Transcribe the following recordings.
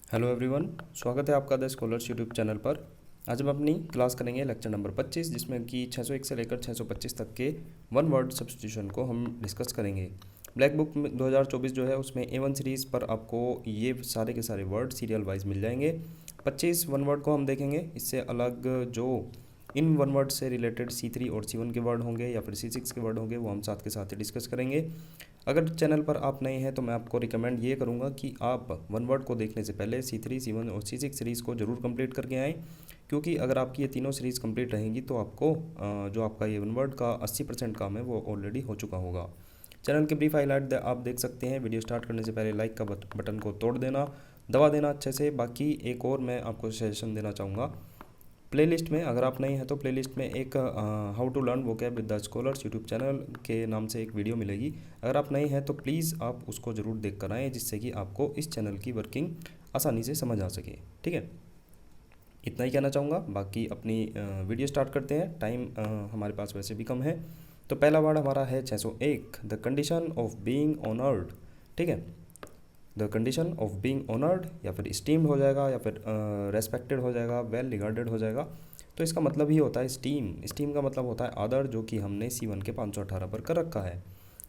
Hello everyone, स्वागत है आपका द स्कॉलर्स यूट्यूब चैनल पर। आज हम अपनी क्लास करेंगे लेक्चर नंबर 25, जिसमें कि 601 से लेकर 625 तक के वन वर्ड सब्स्टिट्यूशन को हम डिस्कस करेंगे। ब्लैक बुक में 2024 जो है उसमें A1 सीरीज़ पर आपको ये सारे के सारे वर्ड सीरियल वाइज मिल जाएंगे। 25 वन वर्ड को हम देखेंगे। इससे अलग जो इन वन वर्ड से रिलेटेड C3 और C1 के वर्ड होंगे या फिर C6 के वर्ड होंगे वो हम साथ के साथ ही डिस्कस करेंगे। अगर चैनल पर आप नए हैं तो मैं आपको रिकमेंड ये करूँगा कि आप वन वर्ड को देखने से पहले C3, C1 और C6 सीरीज़ को ज़रूर कंप्लीट करके आएँ, क्योंकि अगर आपकी ये तीनों सीरीज़ कंप्लीट रहेंगी तो आपको जो आपका ये वन वर्ड का 80% काम है वो ऑलरेडी हो चुका होगा। चैनल के ब्रीफ हाईलाइट आप देख सकते हैं। वीडियो स्टार्ट करने से पहले लाइक का बटन को तोड़ देना, दबा देना अच्छे से। बाकी एक और मैं आपको सजेशन देना चाहूँगा, प्लेलिस्ट में अगर आप नए हैं तो प्लेलिस्ट में एक how to learn vocab with the Scholars YouTube channel के नाम से एक वीडियो मिलेगी। अगर आप नए हैं तो प्लीज़ आप उसको ज़रूर देख कर आएँ, जिससे कि आपको इस चैनल की वर्किंग आसानी से समझ आ सके। ठीक है, इतना ही कहना चाहूँगा। बाकी अपनी वीडियो स्टार्ट करते हैं। टाइम हमारे पास वैसे भी कम है। तो पहला वर्ड हमारा है 601, the condition of being honoured. ठीक है, the condition of being honoured या फिर स्टीम्ड हो जाएगा या फिर रेस्पेक्टेड हो जाएगा, वेल रिगार्डेड हो जाएगा। तो इसका मतलब ही होता है स्टीम। स्टीम का मतलब होता है आदर, जो कि हमने C1 के 518 पर कर रखा है।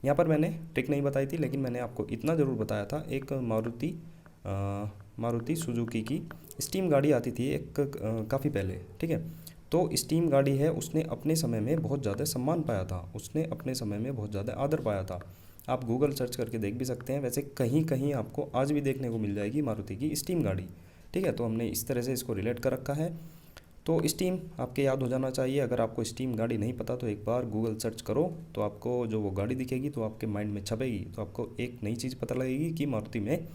यहाँ पर मैंने ट्रिक नहीं बताई थी, लेकिन मैंने आपको इतना ज़रूर बताया था। एक मारुति सुजुकी की स्टीम गाड़ी आती थी एक काफ़ी पहले। ठीक है, तो स्टीम गाड़ी है, उसने अपने समय में बहुत ज़्यादा सम्मान पाया था, उसने अपने समय में बहुत ज़्यादा आदर पाया था। आप गूगल सर्च करके देख भी सकते हैं। वैसे कहीं कहीं आपको आज भी देखने को मिल जाएगी मारुति की स्टीम गाड़ी। ठीक है, तो हमने इस तरह से इसको रिलेट कर रखा है। तो स्टीम आपके याद हो जाना चाहिए। अगर आपको स्टीम गाड़ी नहीं पता तो एक बार गूगल सर्च करो, तो आपको जो वो गाड़ी दिखेगी तो आपके माइंड में छपेगी, तो आपको एक नई चीज़ पता लगेगी कि मारुति में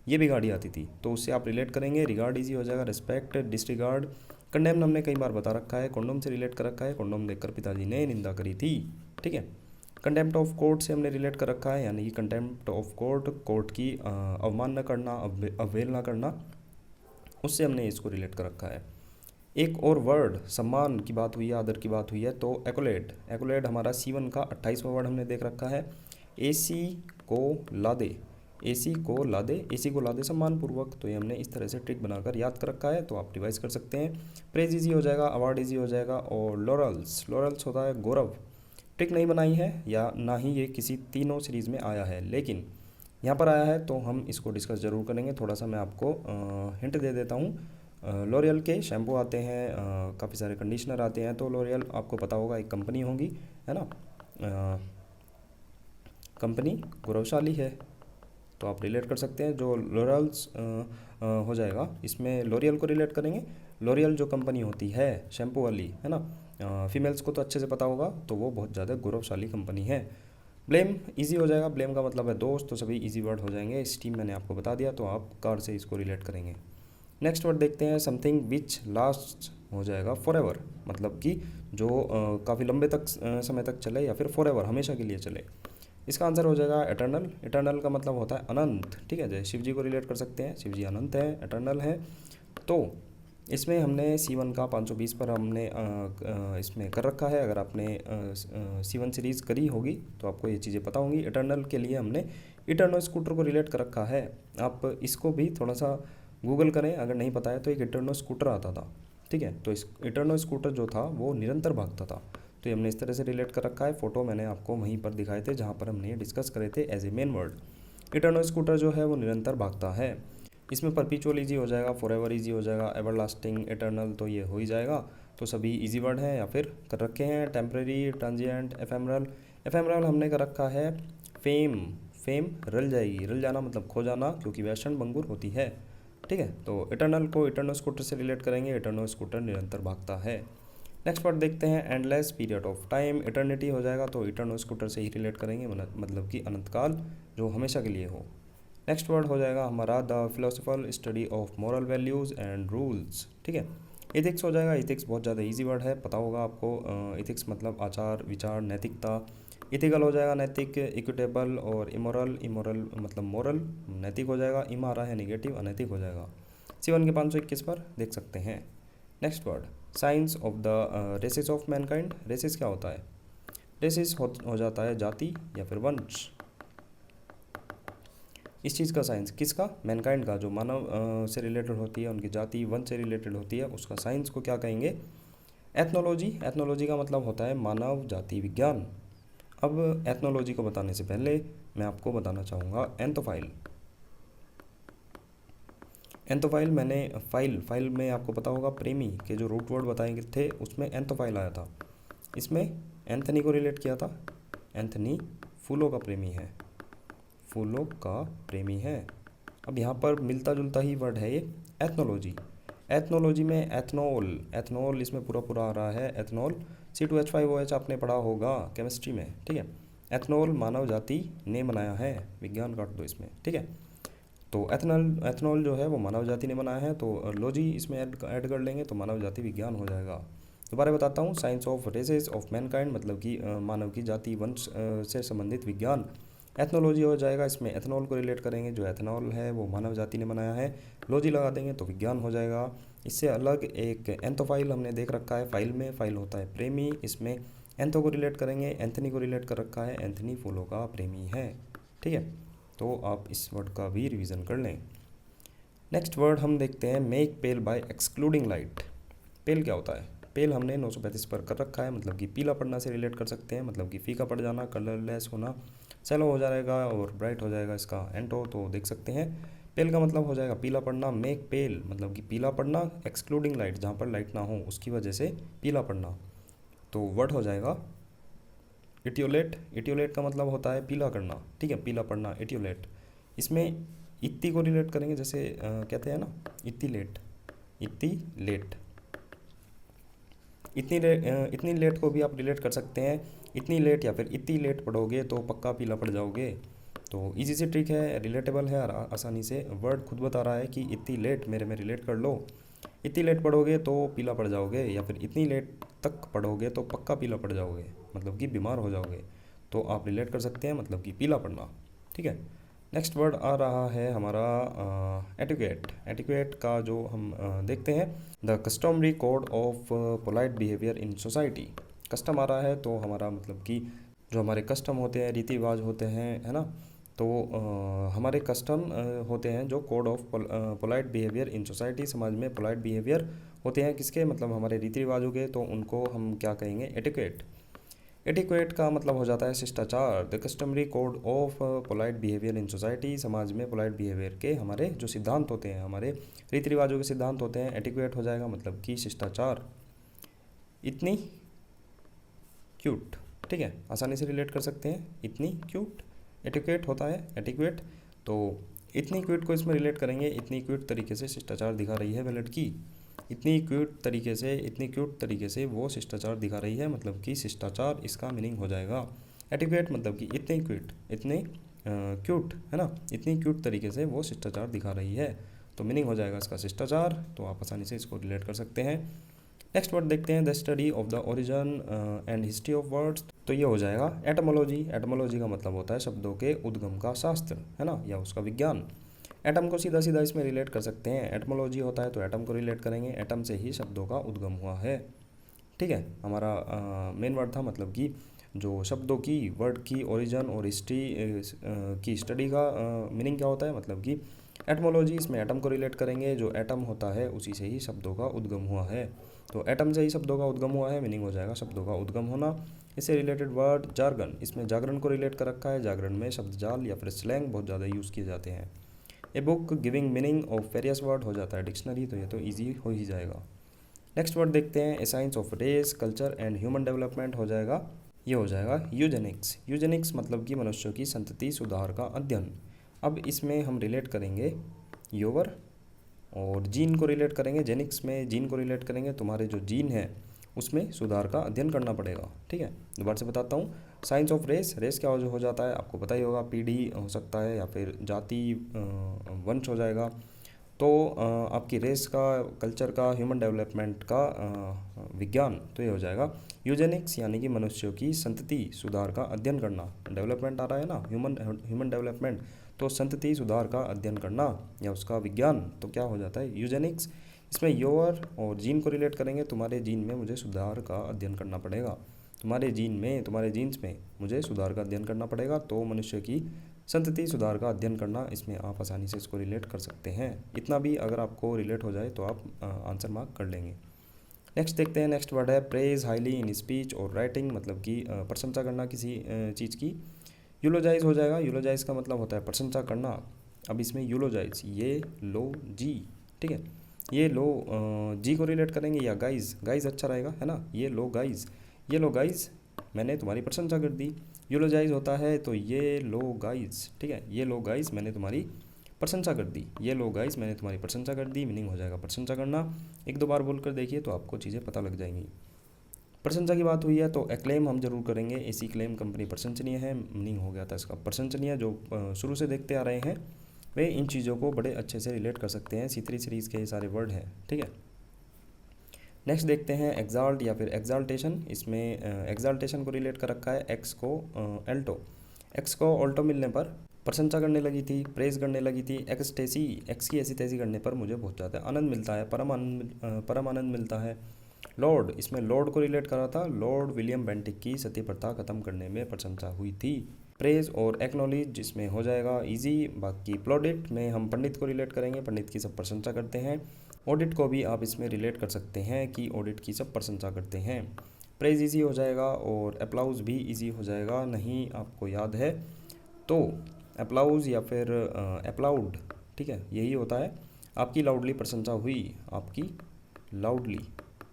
ये भी गाड़ी आती थी। तो उससे आप रिलेट करेंगे। रिगार्ड इजी हो जाएगा, रिस्पेक्ट, डिसरिगार्ड। कंडेम हमने कई बार बता रखा है, कॉन्डोम से रिलेट कर रखा है। कॉन्डोम देखकर पिताजी ने निंदा करी थी। ठीक है, कंटेम्प्ट ऑफ कोर्ट से हमने रिलेट कर रखा है, यानी कि कंटेम्प्ट ऑफ कोर्ट, कोर्ट की अवमानना करना, अवहेलना करना, उससे हमने इसको रिलेट कर रखा है। एक और वर्ड, सम्मान की बात हुई है, आदर की बात हुई है, तो एक्कोलेड। एक्कोलेड हमारा C1 का 28वां वर्ड हमने देख रखा है। AC को ला दे, AC को ला दे, AC को ला दे सम्मान पूर्वक। तो ये हमने इस तरह से ट्रिक बनाकर याद कर रखा है, तो आप रिवाइज कर सकते हैं। प्रेज इजी हो जाएगा, अवार्ड इजी हो जाएगा, और लॉरल्स, लॉरल्स होता है गौरव। ट्रिक नहीं बनाई है या ना ही ये किसी तीनों सीरीज़ में आया है, लेकिन यहाँ पर आया है तो हम इसको डिस्कस ज़रूर करेंगे। थोड़ा सा मैं आपको हिंट दे देता हूँ। लॉरियल के शैम्पू आते हैं, काफ़ी सारे कंडीशनर आते हैं। तो लॉरियल आपको पता होगा एक कंपनी होगी, है ना। कंपनी गौरवशाली है, तो आप रिलेट कर सकते हैं। जो लॉरल्स हो जाएगा, इसमें लॉरियल को रिलेट करेंगे। लॉरियल जो कंपनी होती है शैम्पू वाली, है ना, फीमेल्स को तो अच्छे से पता होगा, तो वो बहुत ज़्यादा गौरवशाली कंपनी है। ब्लेम इजी हो जाएगा, ब्लेम का मतलब है दोस्त, तो सभी इजी वर्ड हो जाएंगे। स्टीम मैंने आपको बता दिया, तो आप कार से इसको रिलेट करेंगे। नेक्स्ट वर्ड देखते हैं, समथिंग विच लास्ट हो जाएगा फॉरएवर, मतलब कि जो काफ़ी लंबे तक समय तक चले या फिर फॉरएवर, हमेशा के लिए चले। इसका आंसर हो जाएगा एटर्नल। एटर्नल का मतलब होता है अनंत। ठीक है, जैसे शिव जी को रिलेट कर सकते हैं, शिव जी अनंत है, एटर्नल है। तो इसमें हमने C1 का 520 पर हमने इसमें कर रखा है। अगर आपने C1 सीरीज़ करी होगी तो आपको ये चीज़ें पता होंगी। इटर्नल के लिए हमने इटर्नो स्कूटर को रिलेट कर रखा है। आप इसको भी थोड़ा सा गूगल करें, अगर नहीं पता है तो एक इटर्नो स्कूटर आता था। ठीक है, तो इस इटर्नो स्कूटर जो था वो निरंतर भागता था। तो ये हमने इस तरह से रिलेट कर रखा है। फ़ोटो मैंने आपको वहीं पर दिखाए थे जहाँ पर हमने ये डिस्कस करे थे एज ए मेन वर्ड। इटर्नो स्कूटर जो है वो निरंतर भागता है। इसमें परपीचुअल ईजी हो जाएगा, फॉरएवर ईजी हो जाएगा, एवरलास्टिंग, इटर्नल, तो ये हो ही जाएगा। तो सभी इजी वर्ड हैं या फिर कर रखे हैं। Temporary, transient, ephemeral. एफेमरल हमने कर रखा है फेम। फेम रल जाएगी, रल जाना मतलब खो जाना, क्योंकि वह क्षण भंगुर होती है। ठीक है, तो इटर्नल को इटर्नो स्कूटर से रिलेट करेंगे। इटर्नो स्कूटर निरंतर भागता है। नेक्स्ट वर्ड देखते हैं, endless period of time. Eternity हो जाएगा, तो इटर्नो स्कूटर से ही रिलेट करेंगे, मतलब कि अनंतकाल, जो हमेशा के लिए हो। नेक्स्ट वर्ड हो जाएगा हमारा the philosophical study of moral values and rules. ठीक है, इथिक्स हो जाएगा। इथिक्स बहुत ज़्यादा इजी वर्ड है, पता होगा आपको। इथिक्स मतलब आचार विचार, नैतिकता। इथिकल हो जाएगा नैतिक, इक्विटेबल, और इमोरल। इमोरल मतलब मोरल, नैतिक हो जाएगा। इम आ रहा है निगेटिव, अनैतिक हो जाएगा। C1 के 521 पर देख सकते हैं। Next word, science of the races of mankind. Races क्या होता है? रेसिस हो जाता है जाति या फिर वंश। इस चीज़ का साइंस, किसका? मैनकाइंड का, जो मानव से रिलेटेड होती है, उनकी जाति वंश से रिलेटेड होती है, उसका साइंस को क्या कहेंगे? एथनोलॉजी। एथनोलॉजी का मतलब होता है मानव जाति विज्ञान। अब एथनोलॉजी को बताने से पहले मैं आपको बताना चाहूँगा एंथोफाइल। एंथोफाइल मैंने फाइल में आपको पता होगा प्रेमी के जो रूट वर्ड बताए थे उसमें एंथोफाइल आया था। इसमें एंथनी को रिलेट किया था। एंथनी फूलों का प्रेमी है, फूलों का प्रेमी है। अब यहाँ पर मिलता जुलता ही वर्ड है ये एथनोलॉजी। एथनोलॉजी में एथनॉल, एथनॉल इसमें पूरा पूरा आ रहा है एथनॉल। C2H5OH आपने पढ़ा होगा केमिस्ट्री में, ठीक है। एथनॉल मानव जाति ने बनाया है, विज्ञान काट दो इसमें, ठीक है। तो एथनॉल जो है वो मानव जाति ने बनाया है, तो लॉजी इसमें ऐड कर लेंगे तो मानव जाति विज्ञान हो जाएगा। दोबारा बताता हूँ, science of races of mankind मतलब कि मानव की जाति वंश से संबंधित विज्ञान। एथनोलॉजी हो जाएगा, इसमें एथनॉल को रिलेट करेंगे, जो एथनॉल है वो मानव जाति ने बनाया है, लॉजी लगा देंगे तो विज्ञान हो जाएगा। इससे अलग एक एंथोफाइल हमने देख रखा है, फाइल में फाइल होता है प्रेमी, इसमें एंथो को रिलेट करेंगे, एंथनी को रिलेट कर रखा है, एंथनी फूलों का प्रेमी है, ठीक है। तो आप इस वर्ड का भी रिवीजन कर लें। नेक्स्ट वर्ड हम देखते हैं मेक पेल बाय एक्सक्लूडिंग लाइट। पेल क्या होता है? पेल हमने 935 पर कर रखा है, मतलब कि पीला पड़ना से रिलेट कर सकते हैं, मतलब कि फीका पड़ जाना, कलरलेस होना, सेलो हो जाएगा और ब्राइट हो जाएगा इसका एंटो, तो देख सकते हैं पेल का मतलब हो जाएगा पीला पड़ना। मेक पेल मतलब कि पीला पड़ना, एक्सक्लूडिंग लाइट जहाँ पर लाइट ना हो उसकी वजह से पीला पड़ना, तो वर्ड हो जाएगा इटियोलेट। इटियोलेट का मतलब होता है पीला करना, ठीक है, पीला पड़ना, इटियोलेट। इसमें इत्ती को रिलेट करेंगे, जैसे कहते हैं ना इत्ती लेट, इत्ती लेट, इतनी लेट को भी आप रिलेट कर सकते हैं, इतनी लेट या फिर इतनी लेट पढ़ोगे तो पक्का पीला पड़ जाओगे। तो इजी सी ट्रिक है, रिलेटेबल है और आसानी से वर्ड खुद बता रहा है कि इतनी लेट मेरे में रिलेट कर लो। इतनी लेट पढ़ोगे तो पीला पड़ जाओगे, या फिर इतनी लेट तक पढ़ोगे तो पक्का पीला पड़ जाओगे, मतलब कि बीमार हो जाओगे, तो आप रिलेट कर सकते हैं, मतलब कि पीला पड़ना, ठीक है। नेक्स्ट वर्ड आ रहा है हमारा एटिक्वेट। एटिक्वेट का जो हम देखते हैं, the customary code of polite behaviour in society. Custom आ रहा है तो हमारा मतलब कि जो हमारे कस्टम होते हैं, रीति रिवाज होते हैं, है ना, तो हमारे कस्टम होते हैं जो code of polite behaviour in society, समाज में पोलाइट बिहेवियर होते हैं किसके, मतलब हमारे रीति रिवाजों के, तो उनको हम क्या कहेंगे? एटिक्वेट। एटिक्वेट का मतलब हो जाता है शिष्टाचार। The customary code of polite behaviour in society, समाज में पोलाइट बिहेवियर के हमारे जो सिद्धांत होते हैं, हमारे रीति रिवाजों के सिद्धांत होते हैं, एटिक्वेट हो जाएगा, मतलब कि शिष्टाचार। इतनी क्यूट, ठीक है, आसानी से रिलेट कर सकते हैं, इतनी क्यूट एटिक्वेट होता है, एटिक्वेट। तो इतनी क्यूट को इसमें रिलेट करेंगे, इतनी क्यूट तरीके से शिष्टाचार दिखा रही है वह लड़की, इतनी क्यूट तरीके से वो शिष्टाचार दिखा रही है, मतलब कि शिष्टाचार इसका मीनिंग हो जाएगा। एटिक्वेट मतलब कि इतने क्यूट, इतने क्यूट, है ना, इतनी क्यूट तरीके से वो शिष्टाचार दिखा रही है, तो मीनिंग हो जाएगा इसका शिष्टाचार, तो आप आसानी से इसको रिलेट कर सकते हैं। नेक्स्ट वर्ड देखते हैं, the study of the origin and history of words, तो ये हो जाएगा एटमोलॉजी। एटमोलॉजी का मतलब होता है शब्दों के उद्गम का शास्त्र, है ना, या उसका विज्ञान। एटम को सीधा सीधा इसमें रिलेट कर सकते हैं, एटमोलॉजी होता है तो एटम को रिलेट करेंगे, एटम से ही शब्दों का उद्गम हुआ है, ठीक है। हमारा मेन वर्ड था, मतलब कि जो शब्दों की, वर्ड की ओरिजिन और हिस्ट्री की स्टडी का मीनिंग क्या होता है, मतलब कि एटमोलॉजी, इसमें एटम को रिलेट करेंगे, जो एटम होता है उसी से ही शब्दों का उद्गम हुआ है, तो एटम से ही शब्दों का उद्गम हुआ है, मीनिंग हो जाएगा शब्दों का उद्गम होना। इससे रिलेटेड वर्ड जार्गन, इसमें जागरण को रिलेट कर रखा है, जागरण में शब्द जाल या फिर स्लैंग बहुत ज़्यादा यूज़ किए जाते हैं। A book giving meaning of various word हो जाता है डिक्शनरी, तो ये तो ईजी हो ही जाएगा। नेक्स्ट वर्ड देखते हैं, a science of race culture and human development हो जाएगा, ये हो जाएगा यूजेनिक्स। यूजेनिक्स मतलब कि मनुष्यों की संतति सुधार का अध्ययन। अब इसमें हम रिलेट करेंगे योवर और जीन को रिलेट करेंगे, जेनिक्स में जीन को रिलेट करेंगे, तुम्हारे जो जीन है उसमें सुधार का अध्ययन करना पड़ेगा, ठीक है। दोबारा से बताता हूँ, साइंस ऑफ रेस, रेस क्या हो जाता है आपको पता ही होगा, पीढ़ी हो सकता है या फिर जाति वंश हो जाएगा, तो आपकी रेस का, कल्चर का, ह्यूमन डेवलपमेंट का विज्ञान, तो ये हो जाएगा यूजेनिक्स, यानी कि मनुष्यों की संतति सुधार का अध्ययन करना। डेवलपमेंट आ रहा है ना, ह्यूमन डेवलपमेंट, तो संतति सुधार का अध्ययन करना या उसका विज्ञान, तो क्या हो जाता है यूजेनिक्स। इसमें योर और जीन को रिलेट करेंगे, तुम्हारे जीन में मुझे सुधार का अध्ययन करना पड़ेगा, तुम्हारे जीन में, तुम्हारे जीन्स में मुझे सुधार का अध्ययन करना पड़ेगा, तो मनुष्य की संतति सुधार का अध्ययन करना, इसमें आप आसानी से इसको रिलेट कर सकते हैं। इतना भी अगर आपको रिलेट हो जाए तो आप आंसर मार्क कर लेंगे। नेक्स्ट देखते हैं, नेक्स्ट वर्ड है प्रेज हाईली इन स्पीच और राइटिंग, मतलब कि प्रशंसा करना किसी चीज़ की। यूलोजाइज हो जाएगा, यूलोजाइज का मतलब होता है प्रशंसा करना। अब इसमें यूलोजाइज, ये लो जी, ठीक है, ये लो जी को रिलेट करेंगे या गाइज, गाइज अच्छा रहेगा, है ना, ये लो गाइज, ये लो गाइज मैंने तुम्हारी प्रशंसा कर दी। यूलोजाइज होता है तो ये लो गाइज, ठीक है, ये लो गाइज मैंने तुम्हारी प्रशंसा कर दी, ये लो गाइज मैंने तुम्हारी प्रशंसा कर दी, मीनिंग हो जाएगा प्रशंसा करना। एक दो बार बोलकर देखिए तो आपको चीज़ें पता लग जाएंगी। प्रशंसा की बात हुई है तो एक्लेम हम जरूर करेंगे, एसी क्लेम कंपनी प्रशंसनीय है, मीनिंग हो गया था इसका प्रशंसनीय। जो शुरू से देखते आ रहे हैं वे इन चीज़ों को बड़े अच्छे से रिलेट कर सकते हैं, C3 सीरीज़ के ये सारे वर्ड हैं, ठीक है। नेक्स्ट देखते हैं एक्साल्ट या फिर एक्साल्टेशन। इसमें एक्साल्टेशन को रिलेट कर रखा है एक्स को एल्टो, एक्स को ऑल्टो मिलने पर प्रशंसा करने लगी थी, प्रेज करने लगी थी। एक्सटेसी, एक्स की ऐसी तैसी करने पर मुझे बहुत ज़्यादा आनंद मिलता है, परम आनंद मिलता है। लॉर्ड, इसमें लॉर्ड को रिलेट करा था, लॉर्ड विलियम बेंटिक की सती प्रथा खत्म करने में प्रशंसा हुई थी। प्रेज और एक्नॉलेज जिसमें हो जाएगा इजी। बाकी प्लॉडिट में हम पंडित को रिलेट करेंगे, पंडित की सब प्रशंसा करते हैं। ऑडिट को भी आप इसमें रिलेट कर सकते हैं कि ऑडिट की सब प्रशंसा करते हैं। प्रेज इजी हो जाएगा और अप्लाउज भी इजी हो जाएगा, नहीं आपको याद है तो अप्लाउज या फिर अप्लाउड, ठीक है, यही होता है। आपकी लाउडली प्रशंसा हुई, आपकी लाउडली,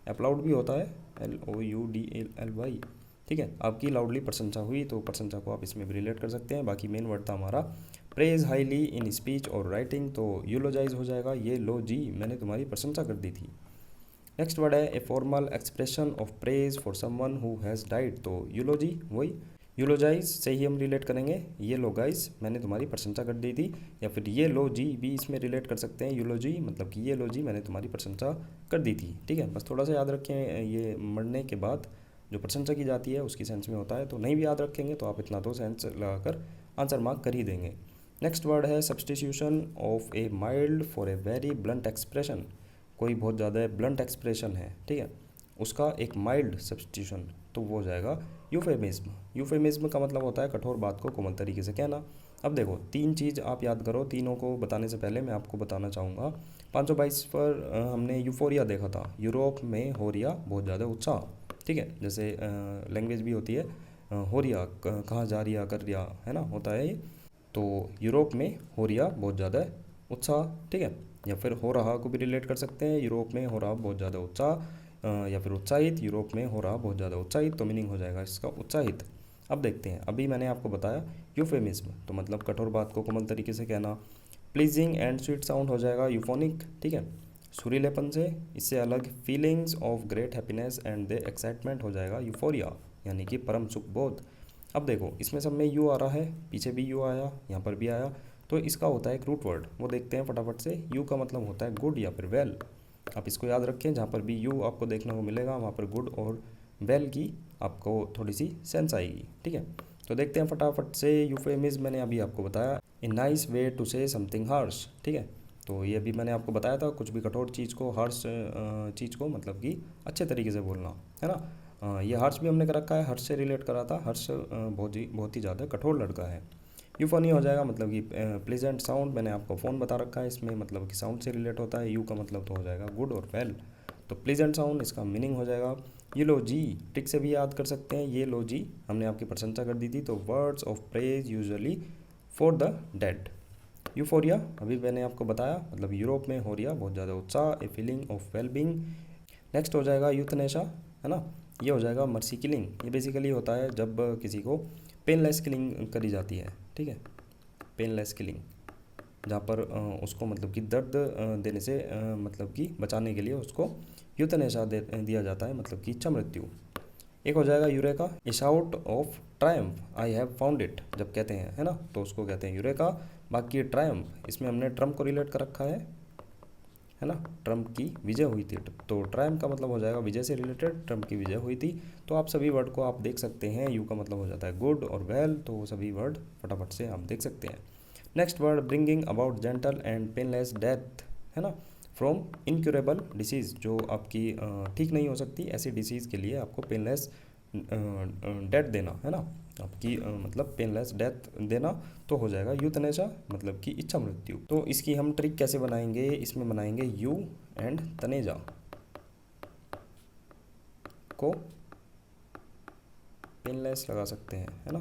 अप्लाउड भी होता है LOUDLY, ठीक है, आपकी लाउडली प्रशंसा हुई, तो प्रशंसा को आप इसमें भी रिलेट कर सकते हैं। बाकी मेन वर्ड था हमारा प्रेज हाईली इन स्पीच और राइटिंग, तो यूलोजाइज हो जाएगा, ये लो जी मैंने तुम्हारी प्रशंसा कर दी थी। नेक्स्ट वर्ड है a formal expression of praise for someone who has died, तो यूलोजी वही यूलोजाइज से ही हम रिलेट करेंगे, ये लो गाइज मैंने तुम्हारी प्रशंसा कर दी थी, या फिर ये लो जी भी इसमें रिलेट कर सकते हैं। यूलोजी मतलब कि ये लो जी मैंने तुम्हारी प्रशंसा कर दी थी, ठीक है। बस थोड़ा सा याद रखें, ये मरने के बाद जो प्रशंसा की जाती है उसकी सेंस में होता है, तो नहीं भी याद रखेंगे तो आप इतना तो सेंस लगाकर आंसर मार्क कर ही देंगे। नेक्स्ट वर्ड है substitution of A mild for a very blunt expression, कोई बहुत ज़्यादा ब्लंट एक्सप्रेशन है, ठीक है, उसका एक माइल्ड सब्सटीट्यूशन, तो वो हो जाएगा यूफेमिज्म। यूफेमिज्म का मतलब होता है कठोर बात को कोमल तरीके से कहना। अब देखो तीन चीज़ आप याद करो, तीनों को बताने से पहले मैं आपको बताना चाहूँगा 522 पर हमने यूफोरिया देखा था, यूरोप में हो रिया बहुत ज़्यादा उत्साह, ठीक है, जैसे लैंग्वेज भी होती है हो रिया, कहाँ जा रिया कर रिया, है ना, होता है ये, तो यूरोप में हो रिया बहुत ज़्यादा उत्साह, ठीक है, या फिर हो रहा को भी रिलेट कर सकते हैं, यूरोप में हो रहा बहुत ज़्यादा उत्साह, या फिर उत्साहित, यूरोप में हो रहा बहुत ज़्यादा उत्साहित, तो मीनिंग हो जाएगा इसका उत्साहित। अब देखते हैं, अभी मैंने आपको बताया यूफेमिज्म तो मतलब कठोर बात को कोमल तरीके से कहना। प्लीजिंग एंड स्वीट साउंड हो जाएगा यूफोनिक, ठीक है, सुरीलेपन से, इससे अलग feelings of great happiness and the excitement हो जाएगा यूफोरिया, यानी कि परम सुख बोध। अब देखो इसमें सब में यू आ रहा है, पीछे भी यू आया, यहाँ पर भी आया, तो इसका होता है एक रूट वर्ड, वो देखते हैं फटाफट से। यू का मतलब होता है गुड या फिर वेल, आप इसको याद रखें, जहाँ पर भी यू आपको देखने को मिलेगा वहाँ पर गुड और वेल की आपको थोड़ी सी सेंस आएगी, ठीक है। तो देखते हैं फटाफट से, यूफेमिज्म मैंने अभी आपको बताया a nice way to say something harsh, ठीक है, तो ये अभी मैंने आपको बताया था, कुछ भी कठोर चीज़ को, हार्श चीज़ को मतलब कि अच्छे तरीके से बोलना, है ना। ये हर्ष भी हमने कर रखा है, हर्ष से रिलेट करा था, हर्ष बहुत ही ज़्यादा कठोर लड़का है। यूफनी हो जाएगा मतलब कि प्लेजेंट साउंड, मैंने आपको फ़ोन बता रखा है, इसमें मतलब कि साउंड से रिलेट होता है। यू का मतलब तो हो जाएगा गुड और वेल, तो प्लेजेंट साउंड इसका मीनिंग हो जाएगा। ये लो जी टिक से भी याद कर सकते हैं, ये लो जी हमने आपकी प्रशंसा कर दी थी, तो words of praise usually for the dead. Euphoria अभी मैंने आपको बताया, मतलब यूरोप में हो रिया बहुत ज़्यादा उत्साह, a feeling of well being. Next हो जाएगा यूथनेशा, है ना, ये हो जाएगा मर्सी किलिंग, ये बेसिकली होता है जब किसी को पेनलेस किलिंग करी जाती है, ठीक है, पेनलेस किलिंग, जहाँ पर उसको मतलब कि दर्द देने से मतलब कि बचाने के लिए उसको यूथनेशा दिया जाता है, मतलब कि इच्छा मृत्यु। एक हो जाएगा eureka, A shout of Triumph I have found it, जब कहते हैं, है ना, तो उसको कहते हैं यूरेका। बाकी ट्रायम्फ, इसमें हमने ट्रम्प को रिलेट कर रखा है ना, ट्रम्प की विजय हुई थी, तो ट्रायम्फ का मतलब हो जाएगा विजय से रिलेटेड, ट्रम्प की विजय हुई थी। तो आप सभी वर्ड को आप देख सकते हैं, यू का मतलब हो जाता है गुड और वेल, तो सभी वर्ड फटाफट से आप देख सकते हैं। Next word bringing about gentle and painless death, है ना, फ्रॉम इनक्यूरेबल डिसीज़, जो आपकी ठीक नहीं हो सकती ऐसी डिसीज़ के लिए आपको पेनलेस डेथ देना, है ना, आपकी मतलब पेनलेस डेथ देना, तो हो जाएगा यूथनेशा, मतलब कि इच्छा मृत्यु। तो इसकी हम ट्रिक कैसे बनाएंगे, इसमें बनाएंगे यू एंड तनेजा को पेनलेस लगा सकते हैं, है ना,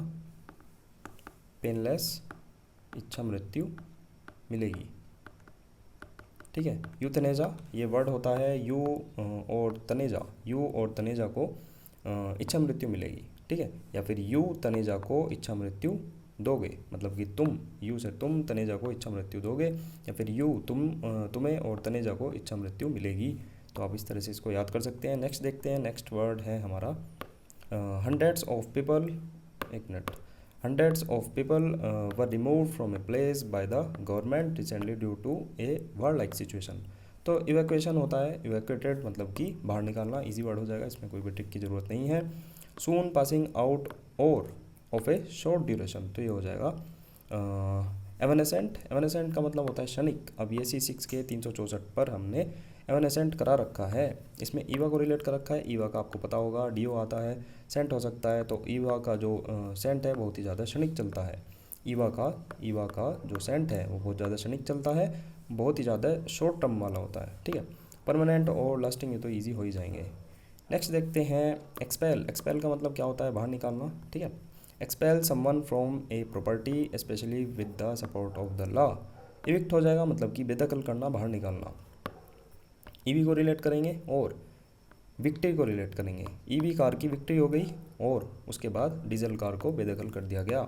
पेनलेस इच्छा मृत्यु मिलेगी। ठीक है, यूथनेजा ये वर्ड होता है यू और तनेजा, यू और तनेजा को इच्छा मृत्यु मिलेगी। ठीक है, या फिर यू तनेजा को इच्छा मृत्यु दोगे, मतलब कि तुम, यू से तुम तनेजा को इच्छा मृत्यु दोगे, या फिर यू तुम्हें और तनेजा को इच्छा मृत्यु मिलेगी। तो आप इस तरह से इसको याद कर सकते हैं। नेक्स्ट देखते हैं, नेक्स्ट वर्ड है हमारा हंड्रेड्स ऑफ पीपल, एक minute, hundreds of people were removed from a place by the government recently due to a war like situation. तो इवैक्यूएशन होता है, इवैक्यूएटेड मतलब कि बाहर निकालना, इजी वर्ड हो जाएगा, इसमें कोई भी ट्रिक की ज़रूरत नहीं है। सून पासिंग आउट और ऑफ ए शॉर्ट ड्यूरेशन, तो ये हो जाएगा एवनेसेंट। एवनेसेंट का मतलब होता है क्षणिक। अब ये C6 के 364 पर हमने एवनेसेंट करा रखा है, इसमें ईवा को रिलेट कर रखा है। ईवा का आपको पता होगा डीओ आता है, सेंट हो सकता है, तो ईवा का जो सेंट है बहुत ही ज़्यादा क्षणिक चलता है। ईवा का जो सेंट है वो बहुत ज़्यादा क्षणिक चलता है, बहुत ही ज़्यादा शॉर्ट टर्म वाला होता है। ठीक है, परमानेंट और लास्टिंग ये तो ईजी हो ही जाएंगे। नेक्स्ट देखते हैं एक्सपेल। एक्सपेल का मतलब क्या होता है, बाहर निकालना। ठीक है, expel someone from a property specially with the support of the law. Evict हो जाएगा मतलब कि बेदखल करना, बाहर निकालना। ईवी को रिलेट करेंगे और विक्ट्री को रिलेट करेंगे। ईवी कार की विक्ट्री हो गई और उसके बाद डीजल कार को बेदखल कर दिया गया।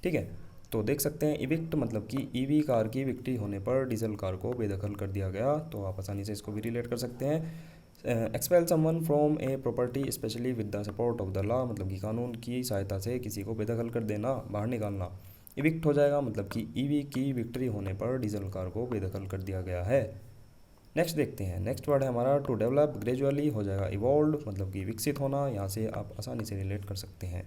ठीक है, तो देख सकते हैं इविक्ट मतलब कि ईवी कार की विक्ट्री होने पर डीजल कार को बेदखल कर दिया गया, तो आप आसानी से इसको भी रिलेट कर सकते हैं। Expel someone from a property specially with the support of the law, मतलब कि कानून की सहायता से किसी को बेदखल कर देना, बाहर निकालना। इविक्ट हो जाएगा मतलब कि ईवी की विक्ट्री होने पर डीजल कार को बेदखल कर दिया गया है। नेक्स्ट देखते हैं, नेक्स्ट वर्ड है हमारा टू डेवलप, ग्रेजुअली हो जाएगा इवॉल्व, मतलब कि विकसित होना, यहाँ से आप आसानी से रिलेट कर सकते हैं।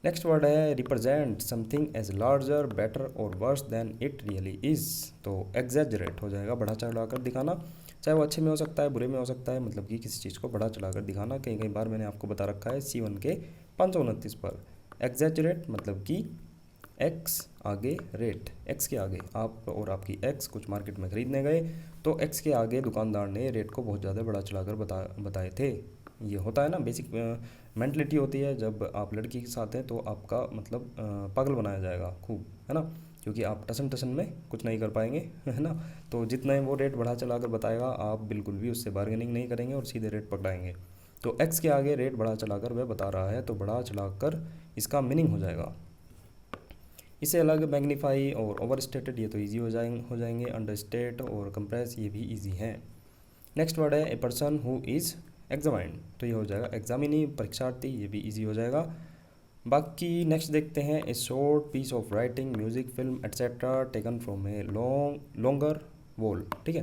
नेक्स्ट वर्ड है represent something as larger, better और worse than it really is, तो एग्जैजरेट हो जाएगा, बढ़ा चढ़ा कर दिखाना, चाहे वो अच्छे में हो सकता है, बुरे में हो सकता है, मतलब कि किसी चीज़ को बढ़ा चढ़ा कर दिखाना। कई कई बार मैंने आपको बता रखा है C1 के 529 पर। एग्जैजरेट मतलब कि एक्स आगे रेट, एक्स के आगे आप और आपकी एक्स कुछ मार्केट में ख़रीदने गए, तो एक्स के आगे दुकानदार ने रेट को बहुत ज़्यादा बढ़ा चढ़ा कर बताए थे। ये होता है ना, बेसिक मेंटलिटी होती है, जब आप लड़की के साथ हैं तो आपका मतलब पागल बनाया जाएगा खूब, है ना, क्योंकि आप टसन टसन में कुछ नहीं कर पाएंगे, है ना। तो जितना वो रेट बढ़ा चढ़ा कर बताएगा आप बिल्कुल भी उससे बार्गेनिंग नहीं करेंगे और सीधे रेट पकड़ाएंगे। तो एक्स के आगे रेट बढ़ा चढ़ा कर वह बता रहा है, तो बढ़ा चढ़ा कर इसका मीनिंग हो जाएगा। इससे अलग मैग्नीफाई और ओवर स्टेटेड ये तो ईजी हो जाएंगे। अंडर स्टेट और कंप्रेस ये भी ईजी हैं। नेक्स्ट वर्ड है a person who is examined, तो ये हो जाएगा एग्जामिनी, परीक्षार्थी, ये भी ईजी हो जाएगा। बाकी नेक्स्ट देखते हैं a short piece of writing, music, film etcetera taken from a longer wall. ठीक है,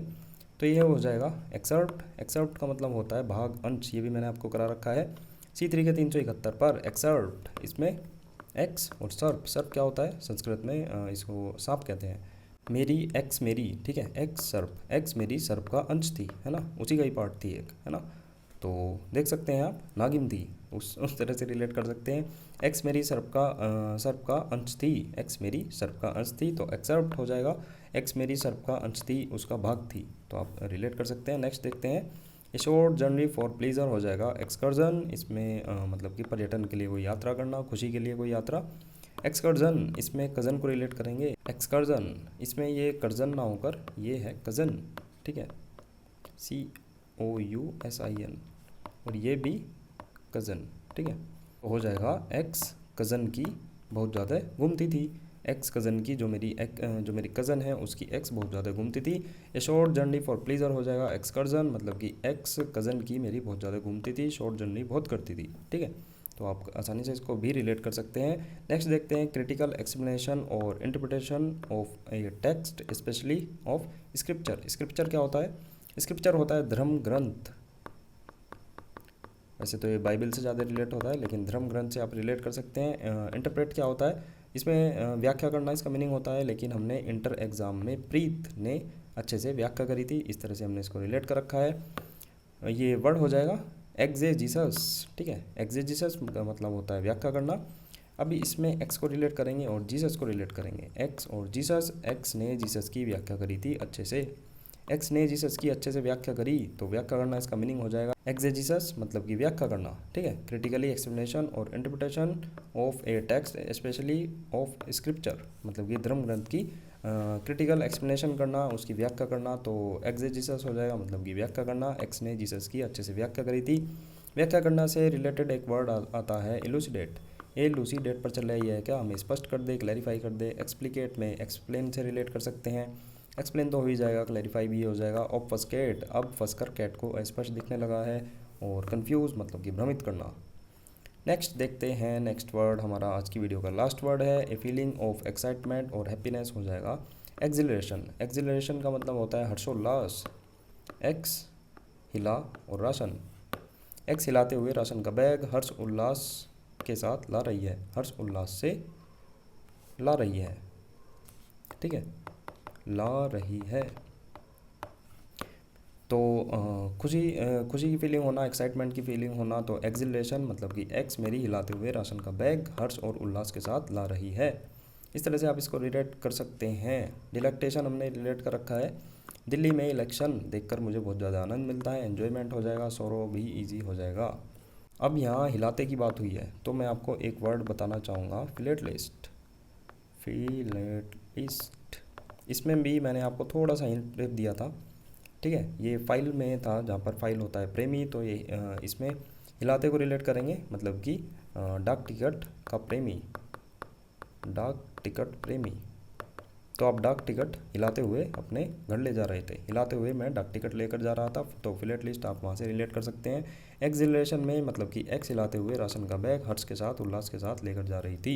तो ये हो जाएगा एक्सर्प्ट। एक्सर्प्ट का मतलब होता है भाग, अंश, ये भी मैंने आपको करा रखा है C3 के 371 पर। एक्सर्प्ट, इसमें एक्स और सर्प, सर्प क्या होता है संस्कृत में, इसको सांप कहते हैं। मेरी एक्स मेरी, ठीक है, एक्स सर्प, एक्स मेरी सर्प का अंश थी, है ना, उसी का ही पार्ट थी एक, है ना। तो देख सकते हैं आप नागिन थी, उस तरह से रिलेट कर सकते हैं। एक्स मेरी सर्प का अंश थी, एक्स मेरी सर्प का अंश थी, तो एक्सर्प्ट हो जाएगा एक्स मेरी सर्प का अंश थी, उसका भाग थी, तो आप रिलेट कर सकते हैं। नेक्स्ट देखते हैं a short journey for pleaser हो जाएगा एक्सकर्जन, इसमें मतलब कि पर्यटन के लिए कोई यात्रा करना, खुशी के लिए कोई यात्रा। एक्सकर्जन, इसमें कज़न को रिलेट करेंगे। एक्सकर्जन, इसमें ये कर्जन ना होकर ये है कज़न, ठीक है, COUSIN, और ये भी कज़न, ठीक है, हो जाएगा एक्स कज़न की बहुत ज़्यादा घूमती थी। एक्स कज़न की जो मेरी कज़न है उसकी एक्स बहुत ज़्यादा घूमती थी। ए शॉर्ट जर्नी फॉर प्लीजर हो जाएगा एक्सकर्जन, मतलब कि एक्स कज़न की मेरी बहुत ज़्यादा घूमती थी, शॉर्ट जर्नी बहुत करती थी। ठीक है, तो आप आसानी से इसको भी रिलेट कर सकते हैं। नेक्स्ट देखते हैं क्रिटिकल एक्सप्लेनेशन और interpretation of A text specially of scripture. Scripture क्या होता है, स्क्रिप्चर होता है धर्म ग्रंथ, वैसे तो ये बाइबल से ज़्यादा रिलेट होता है, लेकिन धर्म ग्रंथ से आप रिलेट कर सकते हैं। इंटरप्रेट क्या होता है, इसमें व्याख्या करना इसका मीनिंग होता है, लेकिन हमने इंटर एग्ज़ाम में प्रीत ने अच्छे से व्याख्या करी थी, इस तरह से हमने इसको रिलेट कर रखा है। ये वर्ड हो जाएगा एक्जेजिसस, ठीक है। एक्जेजिसस का मतलब होता है व्याख्या करना। अभी इसमें एक्स को रिलेट करेंगे और जीसस को रिलेट करेंगे। एक्स और जीसस, एक्स ने जीसस की व्याख्या करी थी अच्छे से, एक्स ने जीसस की अच्छे से व्याख्या करी, तो व्याख्या करना इसका मीनिंग हो जाएगा एक्जेजिसस, मतलब कि व्याख्या करना, ठीक है। क्रिटिकली एक्सप्लेनेशन और interpretation of A text specially of scripture, मतलब कि धर्म ग्रंथ की क्रिटिकल एक्सप्लेनेशन करना, उसकी व्याख्या करना, तो एक्जेजिसस हो जाएगा, मतलब कि व्याख्या करना। एक्स ने जीसस की अच्छे से व्याख्या करी थी। व्याख्या करना से रिलेटेड एक वर्ड आता है एलुसिडेट। एलुसिडेट पर चल रही है क्या, हमें स्पष्ट कर दे, क्लैरिफाई कर दे। एक्सप्लिकेट में एक्सप्लेन से रिलेट कर सकते हैं, एक्सप्लेन तो हो ही जाएगा, क्लैरिफाई भी हो जाएगा। ऑब्फस्केट, अब फंसकर कैट को अस्पष्ट दिखने लगा है। और कंफ्यूज मतलब कि भ्रमित करना। नेक्स्ट देखते हैं, नेक्स्ट वर्ड हमारा आज की वीडियो का लास्ट वर्ड है, ए फीलिंग ऑफ एक्साइटमेंट और हैप्पीनेस हो जाएगा एक्सिलरेशन। एक्सिलरेशन का मतलब होता है हर्षोल्लास। एक्स हिला और राशन, एक्स हिलाते हुए राशन का बैग हर्ष उल्लास के साथ ला रही है, हर्ष उल्लास से ला रही है, ठीक है, ला रही है। तो खुशी की फीलिंग होना, एक्साइटमेंट की फीलिंग होना, तो एक्सिलरेशन मतलब कि एक्स मेरी हिलाते हुए राशन का बैग हर्ष और उल्लास के साथ ला रही है। इस तरह से आप इसको रिलेट कर सकते हैं। डिलेक्टेशन हमने रिलेट कर रखा है, दिल्ली में इलेक्शन देखकर मुझे बहुत ज़्यादा आनंद मिलता है, एन्जॉयमेंट हो जाएगा, सोरो भी ईजी हो जाएगा। अब यहाँ हिलाते की बात हुई है तो मैं आपको एक वर्ड बताना चाहूँगा, फिलेटलिस्ट। फिलेटलिस्ट, इसमें भी मैंने आपको थोड़ा सा हिंट दिया था, ठीक है। ये फाइल में था, जहाँ पर फाइल होता है प्रेमी, तो ये इसमें हिलाते को रिलेट करेंगे, मतलब कि डाक टिकट का प्रेमी, डाक टिकट प्रेमी। तो आप डाक टिकट हिलाते हुए अपने घर ले जा रहे थे, हिलाते हुए मैं डाक टिकट लेकर जा रहा था, तो फिलेट लिस्ट आप वहाँ से रिलेट कर सकते हैं। एक्सिलरेशन में मतलब कि एक्स हिलाते हुए राशन का बैग हर्ष के साथ उल्लास के साथ लेकर जा रही थी।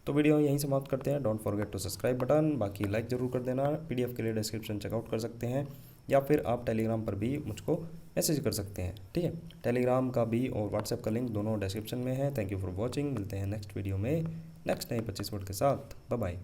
तो वीडियो यहीं समाप्त करते हैं। Don't forget to subscribe button, बाकी लाइक ज़रूर कर देना। पीडीएफ के लिए डिस्क्रिप्शन चेकआउट कर सकते हैं, या फिर आप टेलीग्राम पर भी मुझको मैसेज कर सकते हैं, ठीक है। टेलीग्राम का भी और व्हाट्सएप का लिंक दोनों डिस्क्रिप्शन में है। थैंक यू फॉर वॉचिंग, मिलते हैं नेक्स्ट वीडियो में नेक्स्ट नए 25 वर्ड के साथ। Bye bye.